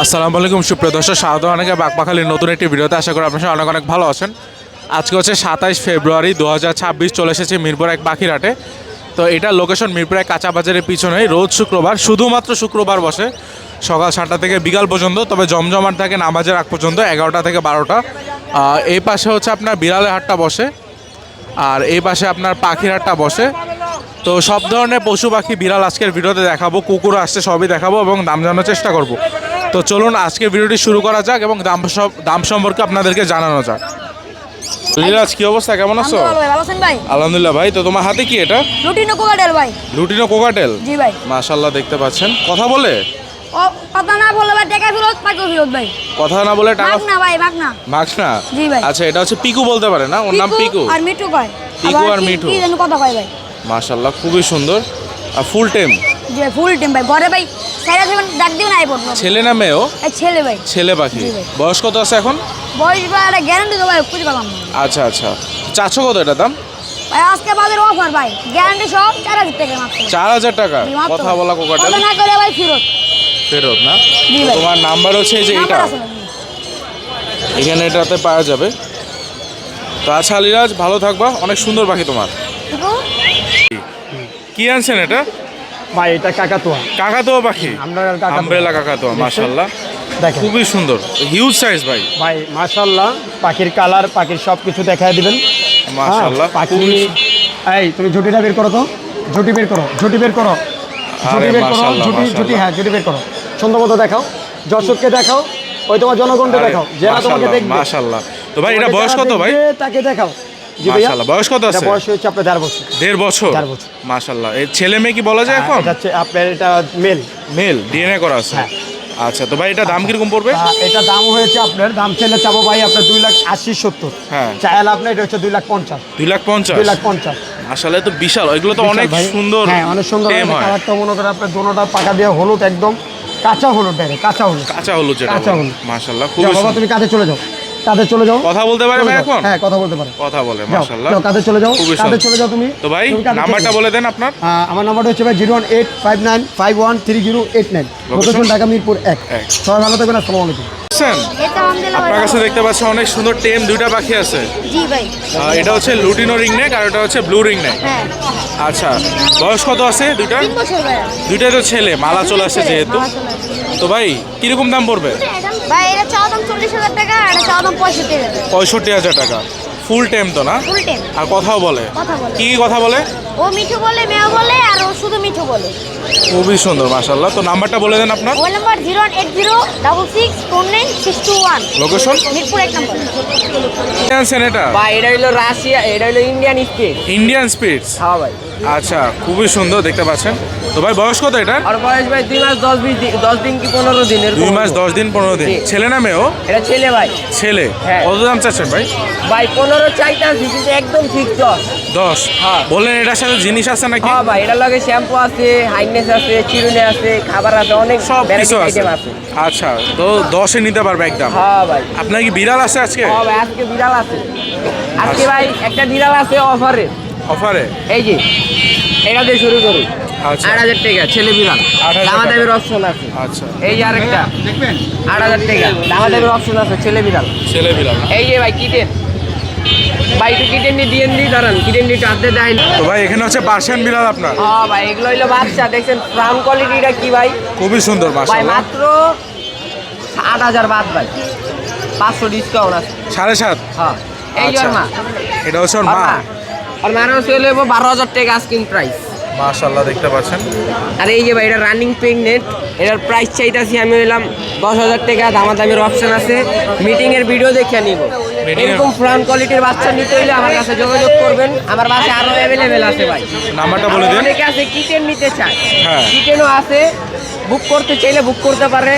আসসালামু আলাইকুম সুপ্রিয় দর্শক, স্বাগত অনেকে বাকপাখালির নতুন একটি ভিডিওতে। আশা করি আপনারা অনেক অনেক ভালো আছেন। আজকে হচ্ছে 27 ফেব্রুয়ারি 2026, চলে এসেছে মিরপুর এক পাখিরহাটে। তো এটার লোকেশন মিরপুর এক কাঁচা বাজারের পিছনে। রোজ শুক্রবার, শুধুমাত্র শুক্রবার বসে সকাল 7টা থেকে বিকাল পর্যন্ত, তবে জমজমাট থাকে নামাজের আগ পর্যন্ত 11টা থেকে 12টা। এই পাশে হচ্ছে আপনার বিড়ালের হাটটা বসে, আর এই পাশে আপনার পাখির হাটটা বসে। তো সব ধরনের পশু পাখি বিড়াল আজকের ভিডিওতে দেখাবো, কুকুর আসছে সবই দেখাবো এবং দাম জানার চেষ্টা করব। তো চলুন আজকের ভিডিওটি শুরু করা যাক এবং দাম সম্পর্কে আপনাদেরকে জানানো যাক। লীলাজ, কি অবস্থা, কেমন আছো? আলহামদুলিল্লাহ ভাই। তো তোমার হাতে কি এটা? লুটিনো কোকাটেল ভাই। Lutino cockatiel? জি ভাই। মাশাআল্লাহ, দেখতে পাচ্ছেন। কথা বলে? ও কথা না বলে ভাই টাকা ফেরত, পাইকো ফেরত ভাই। কথা না বলে টাকা? মাগ না ভাই, মাগ না। মাগ না? জি ভাই। আচ্ছা, এটা হচ্ছে পিকু বলতে পারে না? ওর নাম পিকু আর মিঠু কয়। পিকু আর মিঠু কি জানো কথা কয় ভাই। মাশাআল্লাহ, খুবই সুন্দর। আর ফুল টেম? জি ফুল টিম ভাই। ঘরে ভাই সাইরা দেবেন, ডাক দিও না আইবো। ছেলে না মেয়েও? এই ছেলে ভাই। ছেলে পাখি। জি ভাই। বয়স কত আছে এখন? বয়স ভাই এটা গ্যারান্টি দেবো ভাই, বুঝতে পারলাম না। আচ্ছা আচ্ছা, চারশো কত এটা দাম? ভাই আজকে বাজার অফার ভাই, গ্যারান্টি সহ 4000 টাকা মাত্র। 4000 টাকা? জি, মাত্র। কথা বলা কোকাটেল? কথা না করে ভাই ফেরত। ফেরত না? জি তো ভাই। তোমার নাম্বার হচ্ছে এই যে এটা, নাম্বার আছে ভাই। এখানে এটাতে পাওয়া যাবে। তো আচ্ছা আলিরাজ, ভালো থাকবা। অনেক সুন্দর পাখি তোমার। পিকু কি আনছেন এটা? ভাই এটা কাকাতুয়া। কাকাতুয়া পাখি? আমরা কাকাতুয়া। আমব্রেলা কাকাতুয়া, মাশাআল্লাহ, দেখেন খুবই সুন্দর, হিউজ সাইজ ভাই। ভাই মাশাআল্লাহ, পাখির কালার, পাখির সব কিছু দেখায় দিবেন। মাশাআল্লাহ, পাখি। খুবই- এই তুমি ঝুটিটা বের করো তো, ঝুটি বের করো, ঝুটি বের করো, আরে ঝুটি বের করো, মাশাআল্লাহ, ঝুটি ঝুটি, মাশাআল্লাহ। হ্যাঁ ঝুটি বের করো, সুন্দর মতো দেখাও, দর্শককে দেখাও, ওই তোমার জনগণকে দেখাও, যারা তোমাকে দেখবে। মাশাআল্লাহ। তো ভাই এটা তোমাকে বয়স যারা কত ভাই? দেখবে তাকে দেখাও। জি ভাইয়া, মাশাআল্লাহ, বয়স কত এটা আছে? বয়স হচ্ছে আপনার 1.5 বছর। 1.5 বছর? 1.5 বছর। মাশাআল্লাহ। এই ছেলে মেয়ে কি বলা যায় এখন? এটা হচ্ছে আপনার, এটা মেল। মেল, ডিএনএ করা আছে? হ্যাঁ। আচ্ছা, তো ভাই এটা দাম কিরকম পড়বে? এটা দাম হয়েছে আপনার, দাম চাইলে চাবো ভাই আপনার 2,80,70। হ্যাঁ। চাইলে আপনার এটা হচ্ছে 2,50,000। 2,50,000? 2,50,000। আসলে তো বিশাল, এগুলো তো অনেক ভাই। সুন্দর। হ্যাঁ, অনেক সুন্দর। টেম হয়। কালারটা মনে করেন আপনার দোনোটা পাকা দিয়ে হলুদ, একদম কাঁচা হলুদ, ডাইরেক্ট কাঁচা হলুদ। কাঁচা হলুদ যেটা কাঁচা বলে। হলুদ। মাশাআল্লাহ, যাও খুবই বাবা, সুন্দর। তুমি কাজে চলে যাও, কাজে চলে যাও। কথা বলতে পারে চলে ভাই যাও। এখন? হ্যাঁ, কথা বলতে পারে। কথা বলে, যাও, মাশাআল্লাহ। যাও, কাজে চলে যাও, খুবই কাজে সুন্দর। চলে যাও তুমি। তো ভাই তুমি কাজে চলে নাম্বারটা যাও। বলে দেন আপনার। আমার নাম্বারটা হচ্ছে ভাই 01859513089। লোকেশন ঢাকা মিরপুর 1। এক। সবাই ভালো থাকবেন, আসসালামু আলাইকুম। বুঝছেন? এটা আলহামদুলিল্লাহ আপনার ভাই। কাছে দেখতে পাচ্ছি অনেক সুন্দর টেম দুইটা পাখি আছে। জি ভাই। এটা হচ্ছে লুটিনো রিং নেক আর এটা হচ্ছে ব্লু রিং নেক। হ্যাঁ। আচ্ছা, বয়স কত আছে দুইটা? 3 বছর ভাই। দুইটাই তো ছেলে, মালা চলে আসছে যেহেতু। মালা চলে আসছে। তো ভাই কিরকম দাম পড়বে? ভাই এটা চাওয়া দাম 40,000 টাকা, আর এটা চাওয়া দাম 65,000 টাকা। 65,000 টাকা। ফুল টেম তো না? ফুল টেম। আর কথাও বলে? কথা বলে। কি কি কথা বলে? ও মিঠু বলে, মেয়ে বলে, আর ও শুধু মিঠু বলে। খুবই সুন্দর, মাশাআল্লাহ। তো নাম্বারটা বলে দেন আপনার। Mobile number 08066496291। লোকেশন? মিরপুর 1 নম্বর। কি আনছেন এটা? ভাই এটা হলো রাশিয়া, এটা হলো ইন্ডিয়ান স্পিড। Indian speeds? হ্যাঁ ভাই। আচ্ছা, খুবই সুন্দর, দেখতে পাচ্ছেন। তো ভাই বয়স কত এটা? আর বয়স ভাই 2 মাস 10 দিন কি 15 দিন এরকম। 2 মাস 10 দিন 15 দিন। জি। ছেলে না মেয়েও? এটা ছেলে ভাই। ছেলে। হ্যাঁ। কত দাম চাচ্ছেন ভাই? ভাই 15 চাইতাছি, কিন্তু একদম ঠিক 10। 10? হ্যাঁ। বললেন এটার সাথে জিনিস আছে নাকি? হ্যাঁ ভাই, এটার লগে শ্যাম্পু আছে, হাইনেস আছে, চিরুনি আছে, খাবার আছে, অনেক সব কিছু ভ্যারাইটি আছে। আইটেম আছে। আচ্ছা, তো 10-এ নিতে পারবে একদম। হ্যাঁ ভাই। আপনার কি বিড়াল আছে আজকে? হ্যাঁ ভাই, আজকে বিড়াল আছে। আজকে আচ্ছা। ভাই একটা বিড়াল আছে অফারে। অফারে? এই যে এটা দিয়ে শুরু করি। আচ্ছা। 8,000 টাকা ছেলে বিড়াল। 8,000 দামা টাকা। দামের অপশন আছে। আচ্ছা, এই যে আরেকটা 8,000 টাকা দামা দামের অপশন আছে, ছেলে বিড়াল। ছেলে বিড়াল। এই যে ভাই কিটেন, ভাই একটু কিটেন দিয়ে দাঁড়ান, কিটেন দিয়ে হাতে দেয়। তো ভাই এখানে হচ্ছে পার্সিয়ান বিড়াল আপনার? হ্যাঁ ভাই, এগুলো হইলো বাচ্চা, দেখছেন ফ্রাম কোয়ালিটিটা কি ভাই। খুবই সুন্দর, ভাই মাশাআল্লাহ। মাত্র 8,000 বাদ ভাই, 500 ডিসকাউন্ট আছে। 7.5? হ্যাঁ, এই যে ওর মা। এটা হচ্ছে ওর মা? আর মারও চলে যাবো 12,000 টাকা আস্কিং প্রাইস। মাশাআল্লাহ, দেখতে পাচ্ছেন। আর এই যে ভাই এটা রানিং প্রেগনেন্ট, এটার প্রাইস চাইতাছি আমি হইলাম 10,000 টাকা, দামাদামির অপশন আছে। মিটিংয়ের ভিডিও দেখে নিব। এরকম ফ্রাম কোয়ালিটির বাচ্চা নিতে হইলে আমার কাছে যোগাযোগ করবেন, আমার বাসায় আরও অ্যাভেলেবেল আছে ভাই। নাম্বারটা বলে দিন। অনেকে আছে কিটেন নিতে চায়, হ্যাঁ। কিটেনও আছে, বুক করতে চাইলে বুক করতে পারে।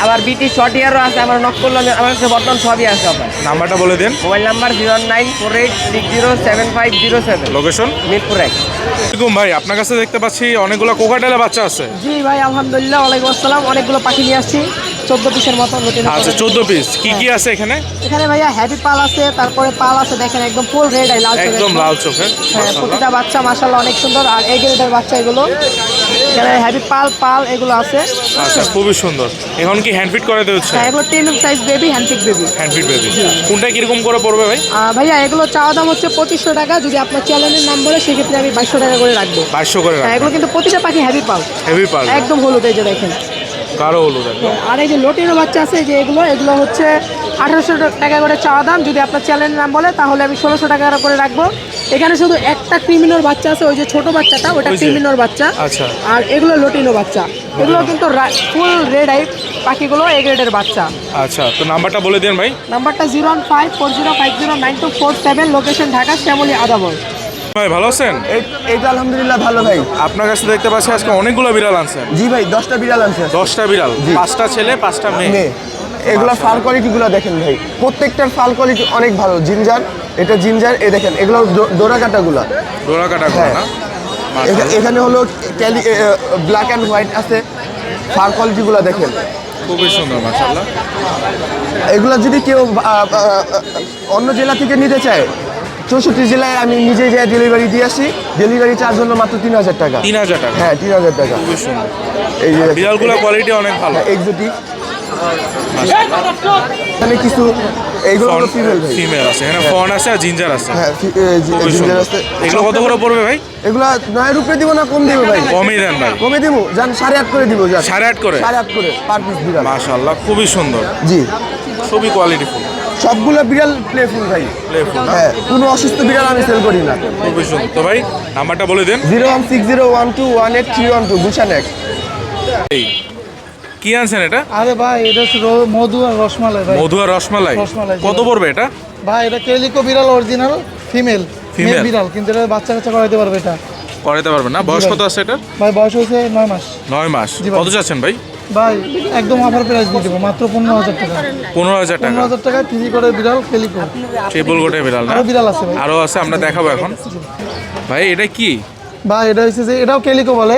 আবার বিটি শর্ট ইয়ারও আছে, আমার নক করলে আমার কাছে বর্তমান সবই আছে। আপনার নাম্বারটা বলে দিন। Mobile number 09486075507, location? মিরপুর 1। আসসালামু ভাই, আপনার কাছে দেখতে পাচ্ছি অনেকগুলো কোকাটেলের বাচ্চা আছে। জি ভাই, আলহামদুলিল্লাহ, ওয়ালাইকুম আসসালাম। অনেকগুলো পাখি নিয়ে আসছি। 14 পিসের মতো লুটিনো আচ্ছা 14 পিস কি কি আছে এখানে? এখানে ভাইয়া হ্যাভি পাল আছে, তারপরে পাল আছে দেখেন একদম ফুল রেড আই লাল চোখের। একদম লাল চোখের হ্যাঁ, প্রতিটা বাচ্চা মাশাআল্লাহ অনেক সুন্দর। আর এই গ্রেডের বাচ্চা এগুলো, এখানে হ্যাভি পাল এগুলো আছে। আচ্ছা খুবই সুন্দর। এখন কি হ্যান্ড ফিট করে দিচ্ছে? হ্যাঁ, এগুলো 10 size baby, handpick baby. Hand fit baby কোনটা কিরকম করে পড়বে ভাই? ভাইয়া এগুলো চাওয়া দাম হচ্ছে 2500 টাকা। যদি আপনার চ্যানেলের নাম বলে সেক্ষেত্রে আমি 2200 টাকা করে রাখবো। 2200 করে হ্যাঁ, রাখবেন। এগুলো কিন্তু প্রতিটা পাখি হ্যাভি পাল, হেভি পাল একদম হলুদ, এই যে দেখেন। গাঢ় হলুদ একদম। আর এই যে লটিনো বাচ্চা আছে, যে এগুলো হচ্ছে 1800 টাকা করে চাওয়া দাম। যদি আপনার চ্যানেলের নাম বলে তাহলে আমি 1600 টাকা করে রাখবো। এখানে শুধু একটা ক্রিমিনোর বাচ্চা আছে, ওই যে ছোট বাচ্চাটা ওটা ওই যে। ক্রিমিনোর বাচ্চা। আচ্ছা। আর এগুলো লটিনো বাচ্চা, এগুলো কিন্তু ফুল রেড আই পাখিগুলো, এ গ্রেডের বাচ্চা। আচ্ছা তো নাম্বারটা বলে দেন ভাই। নাম্বারটা 01540509247, লোকেশন ঢাকা, শ্যামলী আদাবর। ভাই ভালো আছেন? এই তো আলহামদুলিল্লাহ ভালো ভাই। আপনার কাছে দেখতে পাচ্ছি আজকে অনেকগুলো বিড়াল আনছেন। জি ভাই, 10টা বিড়াল আনছে। 10টা বিড়াল, 5টা ছেলে 5টা মেয়ে। মেয়ে। এগুলো ফাল কোয়ালিটিগুলো দেখেন ভাই, প্রত্যেকটার ফাল কোয়ালিটি অনেক ভালো। জিঞ্জার, এটা জিঞ্জার, এ দেখেন এগুলো ডোরা কাটাগুলো। ডোরা কাটা করে হ্যাঁ। না? মাশাআল্লাহ, এখানে হলো ব্ল্যাক অ্যান্ড হোয়াইট আছে। ফাল কোয়ালিটিগুলো দেখেন, খুবই সুন্দর মাশাআল্লাহ। এগুলো যদি কেউ অন্য জেলা থেকে নিতে চায়, 64 জেলায় আমি নিজে যাই ডেলিভারি দিয়ে আসি। ডেলিভারি চার্জ হলো মাত্র 3000 টাকা। 3000 টাকা। হ্যাঁ, 3000 টাকা। খুবই সুন্দর। এই যে বিড়ালগুলোর কোয়ালিটি অনেক ভালো। এক্সোটিক। এখানে কিছু এইগুলো হলো ফিমেল ভাই। ফিমেল আছে, এখানে ফন আছে আর জিঞ্জার আছে। হ্যাঁ, খুবই জিঞ্জার সুন্দর। আছে। এগুলো কত করে পড়বে ভাই? এগুলা 9 রুপে দিব না কম দিব ভাই? কমই দেন ভাই। কমে দিব, জান 8.5 করে দিব, জান 8.5 করে? 8.5 করে পার পিস বিড়াল। মাশাআল্লাহ খুবই সুন্দর, জি, খুবই কোয়ালিটিফুল। সবগুলো বিড়াল প্লেফুল ভাই। প্লেফুল না? হ্যাঁ, কোনো অসুস্থ বিড়াল আমি সেল করি না। খুবই সুন্দর। তো ভাই নাম্বারটা বলে দেন। 01601218312 গুলশান 1। এই কি আনছেন এটা? আরে ভাই, এটা হচ্ছে মধু আর রসমালাই ভাই। মধু আর রসমালাই। রসমালাই, কত পড়বে এটা? ভাই এটা কেলিকো বিড়াল, অরিজিনাল ফিমেল Female? বিড়াল, কিন্তু এটা বাচ্চা কাচ্চা করাইতে পারবে এটা। করাতে পারবেন না? বয়স জি ভাই। কত আছে এটা? ভাই বয়স হয়েছে 9 মাস। 9 মাস। জি ভাই। কত চাচ্ছেন ভাই? ভাই একদম অফার প্রাইস দিয়ে দেবো, মাত্র 15000 টাকা। 15000 টাকা। 15000 টাকায় ফ্রি করে বিড়াল কেলিকো। ট্রিপল গোটে বিড়াল না? আরো বিড়াল আছে ভাই। আরো আছে, আমরা দেখাবো এখন। ভাই এটা কি? ভাই এটা হচ্ছে যে এটাও কেলিকো বলে,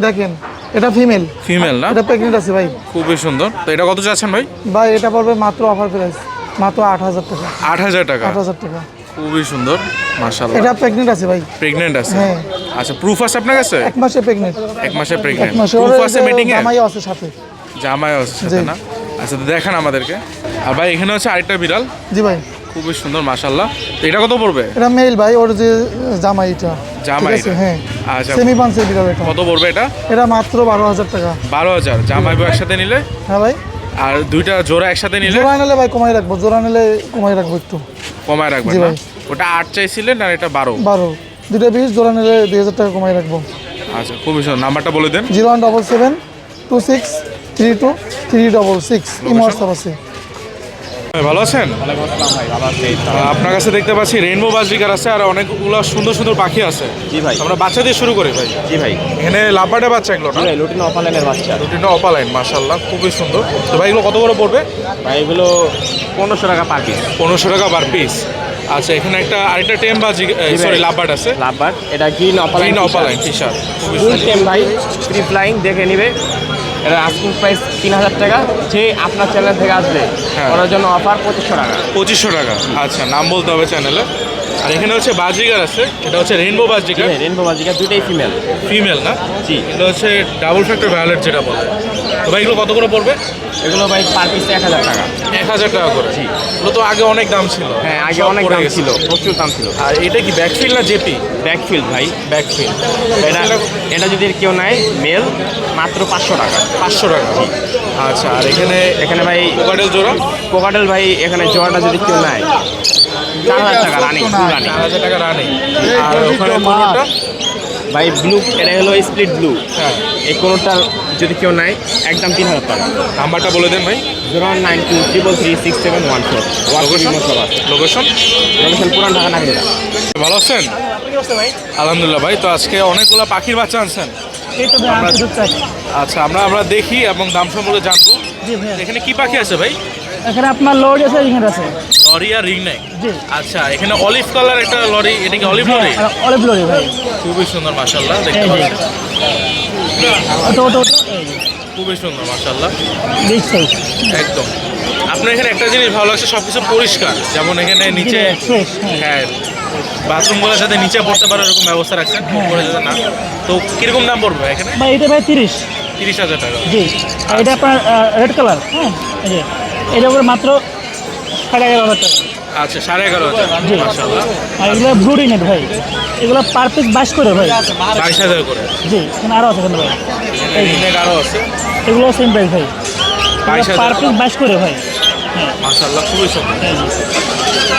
দেখেন এটা ফিমেল। ফিমেল না? এটা প্রেগনেন্ট আছে ভাই। খুবই সুন্দর। তো এটা কত চাচ্ছেন ভাই? ভাই এটা পড়বে মাত্র অফার প্রাইস, মাত্র 8000 টাকা। 8000 টাকা। 8000 টাকা। খুবই সুন্দর মাশাআল্লাহ। এটা প্রেগনেন্ট আছে ভাই। প্রেগন্যান্ট আছে? হ্যাঁ। আচ্ছা প্রুফ আছে আপনার কাছে? 1 মাসে প্রেগনেন্ট। 1 মাসে 1 প্রেগন্যান্ট। মাসে। প্রুফ আছে মিটিং এ? জামাইও আছে সাথে। জামাইও আছে সাথে জি। না? আচ্ছা তো দেখান আমাদেরকে। আর ভাই এখানে হচ্ছে আরেকটা বিড়াল, জি ভাই, খুবই সুন্দর মাশাআল্লাহ। তো এটা কত পড়বে? এটা মেল ভাই, ওর যে জামাই এটা। জামাই ঠিক আছে, এটা? হ্যাঁ। আচ্ছা সেমি পাঞ্চের বিড়াল এটা। কত পড়বে এটা? এটা মাত্র 12000 টাকা। 12000। জামাই বউ একসাথে নিলে? হ্যাঁ ভাই, আর দুইটা জোড়া একসাথে নিলে জোড়া নিলে ভাই কমাই রাখবো, জোড়া নিলে কমাই রাখবো একটু। কমায় রাখবেন জি না? ভাই। ওটা 8 চাইছিলেন আর এটা 12। 12, দুটো 20, জোড়া নিলে 2000 টাকা কমাই রাখবো। আচ্ছা খুবই সুন্দর। নাম্বারটা বলে দেন। 017726366 ইমো হোয়াটসঅ্যাপ আছে। ভাই, ভালো আছেন? আপনার কাছে দেখতে পাচ্ছি রেইনবো বাজরিকার আছে আর অনেকগুলো সুন্দর সুন্দর পাখি আছে। জি ভাই। আমরা বাচ্চা দিয়ে শুরু করি ভাই। জি ভাই। এখানে লাভবার্ডের বাচ্চা এগুলো না? জি ভাই, লুটিনো অপালাইনের বাচ্চা। রুটিনটা অপালাইন মাশাআল্লাহ খুবই সুন্দর। তো ভাই এগুলো কত করে পড়বে? ভাই এগুলো 1500 টাকা পার পিস। 1500 টাকা পার পিস। আচ্ছা এখানে আরেকটা টেম বাজি সরি লাভবার্ড আছে। লাভবার্ড, এটা green opaline. Green opaline T shirt খুবই ফুল সুন্দর। টেম ভাই, ফ্রি ফ্লাইং, দেখে নিবে। এটা আস্কিং প্রাইস 3000 টাকা। যে আপনার চ্যানেল থেকে আসবে হ্যাঁ। ওনার জন্য অফার 2500 টাকা। 2500 টাকা। আচ্ছা নাম বলতে হবে চ্যানেলে। আর এখানে হচ্ছে বাজরিকার আছে, এটা হচ্ছে রেইনবো বাজরিকার, রেইনবো বাজিকা দুটোই ফিমেল। ফিমেল না? জি। এটা হচ্ছে ডাবল ফ্যাক্টর ভায়োলেট যেটা বলে। তো ভাই এগুলো কত করে পড়বে? এগুলো ভাই পার পিস 1000 টাকা। 1000 টাকা করে। জি। এগুলো তো আগে অনেক দাম ছিল। হ্যাঁ, আগে সব অনেক পড়ে দাম গেছে। ছিল, প্রচুর দাম ছিল। আর এটা কি ব্যাকফিল না জেপি? ব্যাকফিল্ড ভাই। ব্যাকফিল। এটা যদি কেউ নেয় মেল, মাত্র 500 টাকা। 500 টাকা। আচ্ছা আর এখানে এখানে ভাই কোকাটেল জোড়া? কোকাটেল ভাই, এখানে জোড়াটা যদি কেউ নেয় 4000 টাকা রানিং, ফুল রানিং। 4000 টাকা রানিং। আর ওখানে কোনোটা? ভাই ব্লু, এটা হলো স্প্লিট ব্লু। হ্যাঁ। এই কোনোটার যদি কেউ নেয় একদম 3000 টাকা। নাম্বারটা বলে দেন ভাই। 092333714। লোকেশন? লোকেশন? লোকেশন পুরান ঢাকা নাগরিকা। ভালো আছেন? আলহামদুলিল্লাহ ভাই। তো আজকে অনেকগুলো পাখির বাচ্চা আনছেন। আচ্ছা আমরা দেখি এবং দাম সম্পর্কে জানবো। এখানে কি পাখি আছে ভাই? এখানে আপনার লরি আছে, রিংয়ের আছে। লরি আর রিং নেক। জি। আচ্ছা এখানে অলিভ কালার একটা লরি, এটা কি অলিভ লরি? অলিভ লরি ভাই। খুবই সুন্দর মাশাআল্লাহ দেখতে পাচ্ছেন। খুবই সুন্দর মাশাআল্লাহ। বিগ সাইজ একদম। আপনার এখানে একটা জিনিস ভালো লাগছে, সবকিছু পরিষ্কার, যেমন এখানে নিচে ফ্রেশ। হ্যাঁ বাথরুমগুলো যাতে নিচে পড়তে পারে এরকম ব্যবস্থা রাখছেন, উপরে যাতে না। তো কিরকম দাম পড়বে ভাই এখানে? ভাই এটা ভাই 30। 30,000 টাকা। জি, আর এটা আপনার রেড কালার। হ্যাঁ, এই যে এটা উপরে মাত্র 11,500 টাকা। আচ্ছা 11,500 জি। মাশাআল্লাহ। আর এগুলো ব্লু রিনেট ভাই, এগুলো পার পিস 22 করে ভাই। 22,000 করে। জি, এখানে আরও আছে এখানে ভাই, এই রিনেক আরও আছে। এগুলো সেম প্রাইস ভাই, 22,000 পার পিস 22 করে ভাই। হ্যাঁ, মাশাআল্লাহ খুবই সুন্দর। এই যে।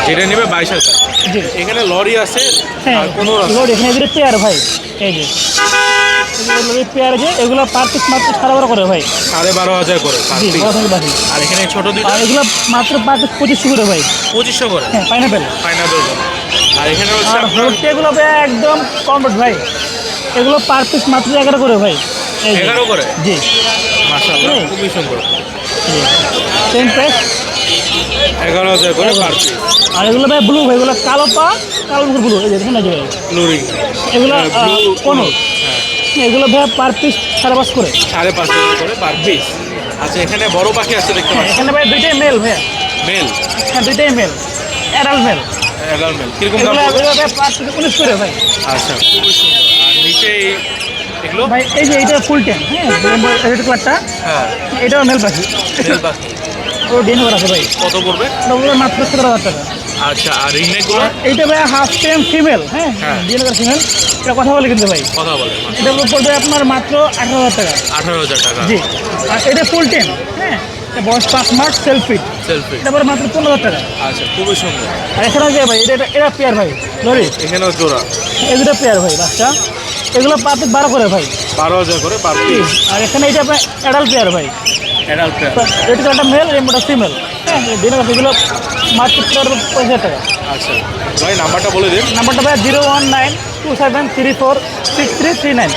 যেটা নেবে 22,000। জি, এখানে লরি আছে হ্যাঁ, আর কোনো এগুলো এখানে এগুলো পেয়ার ভাই, এই যে এগুলো পেয়ার আছে, এগুলো পার পিস মাত্র 12,500 করে ভাই। 12,500 করে per জি, piece। বড় থেকে বাকি। আর এখানে ছোট দুইটা আর এগুলো মাত্র পার পিস 2500 করে ভাই। 2500 করে হ্যাঁ, পাইনাপেল। পাইনাপেল। আর এখানে হচ্ছে আর আপনার হচ্ছে এগুলো ভাই একদম কম রেট ভাই, এগুলো পার পিস মাত্র 11 করে ভাই। এই যে। 11 করে। জি, মাশাআল্লাহ হুম। খুবই সুন্দর। Same price. 11,000 করে পার পিস। আর এগুলো ভাই ব্লু ভাই, এগুলো কালো পা কালো মুখের ব্লু, এই যে দেখুন না যে ভাই লরি এগুলো ব্লু কোনো হ্যাঁ এগুলো ভাই পার পিস 5.5 করে। 5,500 করে পার পিস। আচ্ছা এখানে বড় পাখি আছে দেখতে হ্যাঁ, পাচ্ছি, এখানে ভাই দুইটাই মেল ভাইয়া। মেল। হ্যাঁ, দুইটাই male, adult male. Adult male কিরকম দাম এগুলো পড়বে? এগুলো ভাই পার পিস 19 করে ভাই। আচ্ছা খুবই সুন্দর। আর নিচে এগুলো ভাই এই যে এটা ফুল ট্যাঙ্ক, হ্যাঁ রেড কালারটা, হ্যাঁ এটাও মেল পাখি, মেল পাখি। ও ডেনভার আছে ভাই, কত পড়বে? ওগুলো মাত্র 17,000 টাকা। আচ্ছা আর রিংনেকগুলো আর এইটা ভাই হাফ টেম ফিমেল, হ্যাঁ হ্যাঁ। ডেনভার ফিমেল, এটা কথা বলে কিন্তু ভাই, কথা বলে এটা পড়বে আপনার মাত্র 18,000 টাকা। 18,000 টাকা। জি, আর এটা ফুল টেম, হ্যাঁ এটা বয়স 5 মাস, সেলফি, সেলফি। এটা পড়বে মাত্র 15,000 টাকা। আচ্ছা খুবই সুন্দর। আর এখানে যে ভাই এটা পেয়ার ভাই, লরি এখানেও জোড়া এগুলো পেয়ার ভাই বাচ্চা, এগুলো পার পিস 12 করে ভাই। 12,000 করে পার পিস। আর এখানে এটা আপনার অ্যাডাল্ট পেয়ার ভাই, অ্যাডাল্ট এটা একটা মেল, রেমোটা ফিমেল, হ্যাঁ ডেনভার, এগুলো মাত্র 15,000 টাকা। আচ্ছা ভাই নাম্বারটা বলে দিন। নাম্বারটা ভাই 01927346339,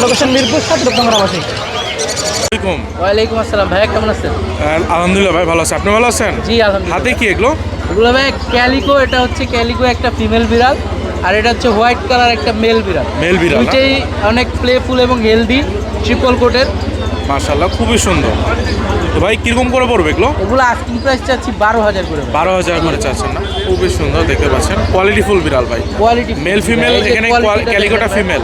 লোকেশন মিরপুর 7 রূপগঞ্জ। আসসালামাইকুম। ওয়ালাইকুম আসসালাম ভাইয়া, কেমন আছেন? আলহামদুলিল্লাহ ভাই ভালো আছে, আপনি ভালো আছেন? জি আলহামদুলিল্লাহ। হাতে কি এগুলো? ওগুলো ভাই ক্যালিকো, এটা হচ্ছে ক্যালিকো একটা ফিমেল বিড়াল, আর এটা হচ্ছে হোয়াইট কালার একটা মেল বিড়াল। মেল বিড়াল না? দুইটাই অনেক প্লেফুল এবং হেলদি, ট্রিপল কোটের। মাশাআল্লাহ খুবই সুন্দর। তো ভাই কিরকম করে পড়বে এগুলো? এগুলো আস্কিং প্রাইস চাচ্ছি 12,000 করে। 12,000 করে চাচ্ছেন না? খুবই সুন্দর, দেখতে পাচ্ছেন কোয়ালিটি ফুল বিড়াল ভাই। কোয়ালিটি মেল ফিমেল এখানে ক্যালিকোটা ফিমেল।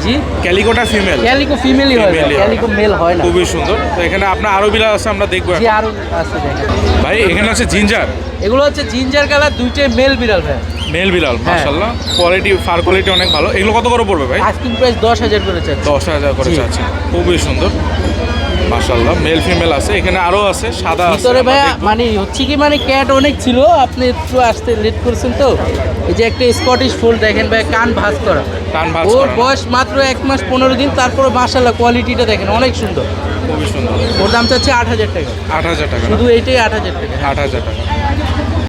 জি, ক্যালিকোটা ফিমেল। ক্যালিকো ফিমেলই হয়, Female-ই হয়। ক্যালিকো মেল হয় না। খুবই সুন্দর। তো এখানে আপনার আরো বিড়াল আছে, আমরা দেখবো জি এখন। আরো আছে দেখেন। ভাই এখানে আছে জিঞ্জার এগুলো হচ্ছে জিঞ্জার কালার, দুইটাই মেল বিড়াল ভাই। মেল বিড়াল। হ্যাঁ। মাশাআল্লাহ কোয়ালিটি, ফার কোয়ালিটি অনেক ভালো। এগুলো কত করে পড়বে ভাই? আস্কিং প্রাইস 10,000 করে চাচ্ছি। 10,000 করে জি। চাচ্ছেন। খুবই সুন্দর মাশাআল্লাহ। মেল ফিমেল আছে, এখানে আরো আছে, সাদা আছে। ভিতরে আমরা ভাইয়া দেখবো। মানে হচ্ছে কি, মানে ক্যাট অনেক ছিল, আপনি একটু আসতে লেট করেছেন তো। এই যে একটা স্কটিশ ফোল্ড দেখেন ভাই, কান ভাঁজ করা, কান ভাঁজ ওর করা। বয়স মাত্র 1 মাস 15 দিন, তারপরে মাশাআল্লাহ কোয়ালিটিটা দেখেন অনেক সুন্দর। খুবই সুন্দর। ওর দাম চাচ্ছে 8,000 টাকা, 8,000 টাকা না? শুধু এইটাই 8,000 টাকা। 8,000 টাকা।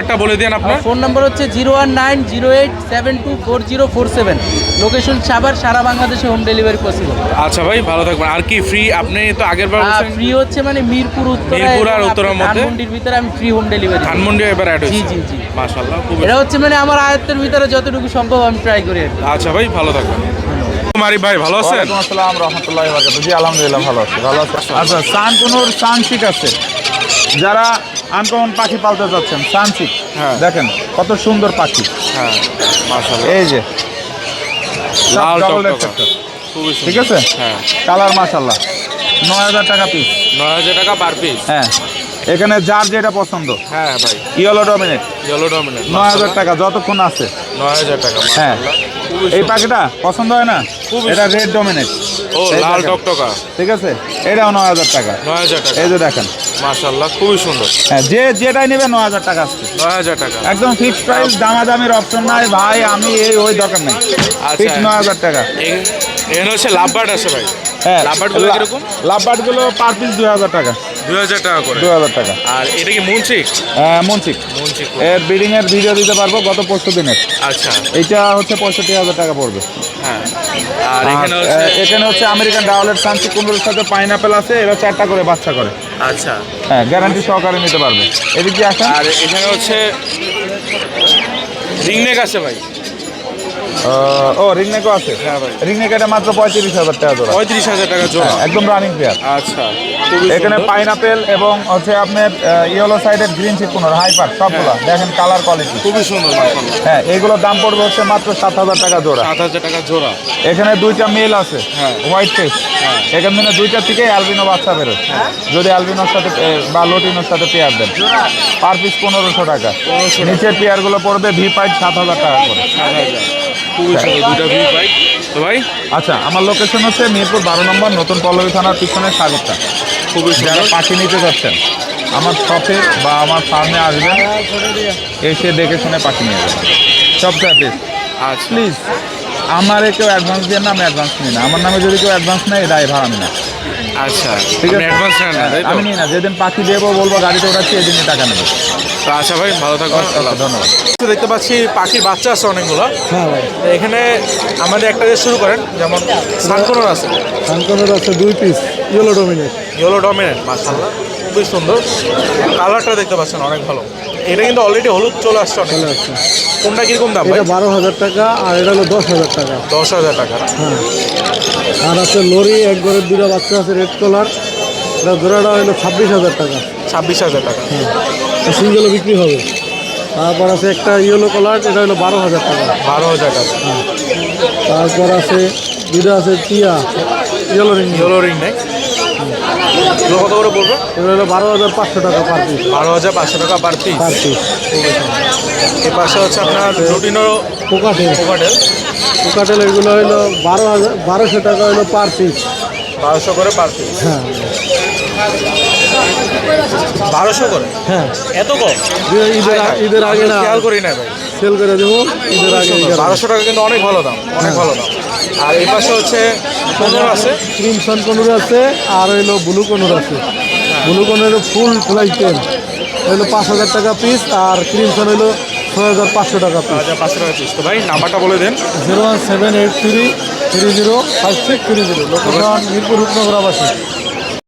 একটা বলে দেন আপনার। ফোন নাম্বার হচ্ছে 01908724047, লোকেশন সাভার, সারা বাংলাদেশে হোম ডেলিভারি পসিবল। আচ্ছা ভাই ভালো থাকবেন। আর কি ফ্রি? আপনি তো আগের বার বলছেন ফ্রি হচ্ছে মানে মিরপুর উত্তরা মিরপুর আর এবং উত্তরার আপনি মধ্যে? ধানমন্ডির ভিতরে আমি ফ্রি হোম ডেলিভারি। ধানমন্ডি এবার অ্যাড হয়েছে। জি, জি, জি। মাশাআল্লাহ খুবই। এটা হচ্ছে মানে আমার আয়ত্তের ভিতরে যতটুকু সম্ভব আমি ট্রাই করি আর কি। আচ্ছা ভাই ভালো থাকবেন। মারি ভাই ভালো আছেন? ওয়ালাইকুম আসসালাম রহমতুল্লাহি ওয়া বারাকাতুহু। জি আলহামদুলিল্লাহ ভালো আছি, ভালো আছি। আচ্ছা, সানকুনুর সানশিক আছে, যারা আনকমন পাখি পালতে যাচ্ছেন, সানশিক হ্যাঁ। দেখেন কত সুন্দর পাখি। হ্যাঁ মাশাআল্লাহ। এই যে লাল double টকটকা। sector, খুবই সুন্দর। ঠিক আছে, হ্যাঁ কালার মাশাআল্লাহ, 9,000 টাকা পিস। 9,000 টাকা পার পিস। হ্যাঁ, এখানে যার যেটা পছন্দ, হ্যাঁ ভাই ইয়েলো ডমিনেট, ইয়েলো ডমিনেট। 9,000 টাকা যতক্ষণ আছে। 9,000 টাকা। হ্যাঁ, মাশাআল্লাহ খুবই এই সুন্দর। পাখিটা পছন্দ হয় না? খুবই এটা রেড ডমিনেট, ও এই লাল দেখেন। টকটকা। ঠিক আছে, এটাও 9,000 টাকা। 9,000 টাকা। এই যে দেখেন, মাশাআল্লাহ খুবই সুন্দর। হ্যাঁ যে যেটাই নেবে 9,000 টাকা আসছে। 9,000 টাকা। একদম ফিক্সড প্রাইস, দামাদামির অপশন নাই ভাই, আমি এই ওই দরকার নাই, আচ্ছা। ফিক্স 9,000 টাকা। এখানে হচ্ছে লাভবার্ড আছে ভাই। হ্যাঁ, লাভবার্ডগুলো কিরকম? লাভবার্ডগুলো পার পিস 2,000 টাকা। 2,000 টাকা করে। 2,000 টাকা। আর এটা কি মুনচিক? মনচিক, মুনচিক। এর ব্রিডিং এর ভিডিও দিতে পারবো গত 25 দিনের। আচ্ছা এইটা হচ্ছে 65,000 টাকা পড়বে। হ্যাঁ। আর আর এখানে হচ্ছে এখানে হচ্ছে আমেরিকান ডাওয়ালের সানসিক কুমড়োর সাথে পাইনাপেল আছে, এরা 4টা করে বাচ্চা করে। আচ্ছা। হ্যাঁ, গ্যারান্টি সহকারে নিতে পারবে। এদিক দিয়ে আসেন। আর এখানে হচ্ছে রিংনেক আছে ভাই। ও রিংনেকও আছে। হ্যাঁ ভাই। রিংনেক এটা মাত্র 35,000 টাকা জোড়া। 35,000 টাকা জোড়া। হ্যাঁ, একদম রানিং পেয়ার। আচ্ছা, খুবই এখানে সুন্দর। পাইনাপেল এবং হচ্ছে আপনার ইয়েলো সাইডের গ্রিন চিক কোন হাইপার সবগুলা দেখেন কালার কোয়ালিটি খুবই সুন্দর মাশাআল্লাহ। হ্যাঁ এগুলোর দাম পড়বে হচ্ছে মাত্র 7,000 টাকা জোড়া। 7,000 টাকা জোড়া। এখানে দুইটা মেল আছে হ্যাঁ। হোয়াইট ফেস, এখান থেকে দুইটা থেকে অ্যালবিনো বাচ্চা বেরোয়। যদি অ্যালবিনোর সাথে বা লোটিনোর সাথে পেয়ার দেন পার পিস 1500 টাকা। নিচের পেয়ারগুলো পড়বে ভি পাইট 7,000 টাকা করে। 7,000। খুবই সুন্দর দুইটা ভিউ বাইক। তো ভাই আচ্ছা আমার লোকেশন হচ্ছে মিরপুর 12 নম্বর নতুন পল্লবী থানার পিছনে স্বাগতটা। খুবই যারা সুন্দর। পাখি নিতে যাচ্ছেন আমার শপে বা আমার ফার্মে আসবেন, এসে দেখে শুনে পাখি নিয়ে যাবেন সবচেয়ে বেস্ট। আচ্ছা, প্লিজ আমারে কেউ অ্যাডভান্স দিয়ে না, আমি অ্যাডভান্স নিই না। আমার নামে যদি কেউ অ্যাডভান্স নেয় ড্রাইভার আমি না, আচ্ছা, ঠিক আছে? অ্যাডভান্স নেন না, তাই তো? আমি নিই না, যেদিন পাখি দেবো বলবো গাড়িতে ওঠাচ্ছি এদিনই টাকা নেবো। তো আচ্ছা ভাই, ভালো থাকবেন। ওকে, ধন্যবাদ। দেখতে পাচ্ছি পাখির বাচ্চা আছে অনেকগুলো। হ্যাঁ ভাই, তো এখানে আমাদের একটা দিয়ে শুরু করেন, যেমন সানকোনর আছে, সানকনের আছে 2 piece yellow dominate. Yellow dominant, মাশাআল্লাহ খুবই সুন্দর। কালারটা দেখতে পাচ্ছেন অনেক ভালো। এটা কিন্তু অলরেডি হলুদ চলে আসছে অনেক। চলে আসছে। কোনটা কিরকম দাম ভাই? এটা 12,000 টাকা আর এটা হলো 10,000 টাকা। 10,000 টাকা। হ্যাঁ, আর আছে লরি এক ঘরের 2টা বাচ্চা আছে রেড কালার, এটা জোড়াটা হলো 26,000 টাকা। 26,000 টাকা। সিঙ্গেলও বিক্রি হবে। তারপর আছে একটা ইয়েলো কালার, এটা হলো 12,000 টাকা। 12,000 টাকা। তারপর আছে 2টা আছে টিয়া yellow ring, yellow ring neck. এগুলো কত করে পড়বে? এটা হলো 12,500 টাকা পার পিস। 12,500 টাকা পার পিস। Per piece. এর পাশে হচ্ছে আপনার রুটিনো পোকাটেল, কোকাটেল, পোকাটেল এগুলো হলো 1200 টাকা হলো পার পিস। 1200 করে পার পিস। হ্যাঁ 1200 করে? হ্যাঁ, এত কম? ঈদের আগে না খেয়াল করি না ভাই। সেল করে দেবো ঈদের আগে। 1200 টাকা কিন্তু অনেক ভালো দাম, অনেক ভালো দাম। আর এই পাশে হচ্ছে কোনর আছে, ক্রিমসন কনুর আছে আর হইলো ব্লু কনুর আছে। ব্লু কনুর হলো ফুল ফ্লাইটেন হইলো 5,000 টাকা পিস, আর ক্রিমসন হইলো 6,500 টাকা পিস। 500 টাকা পিস। তো ভাই নাম্বারটা বলে দেন। 01783 305630, লোকেশন মিরপুর রূপনগর আবাসিক।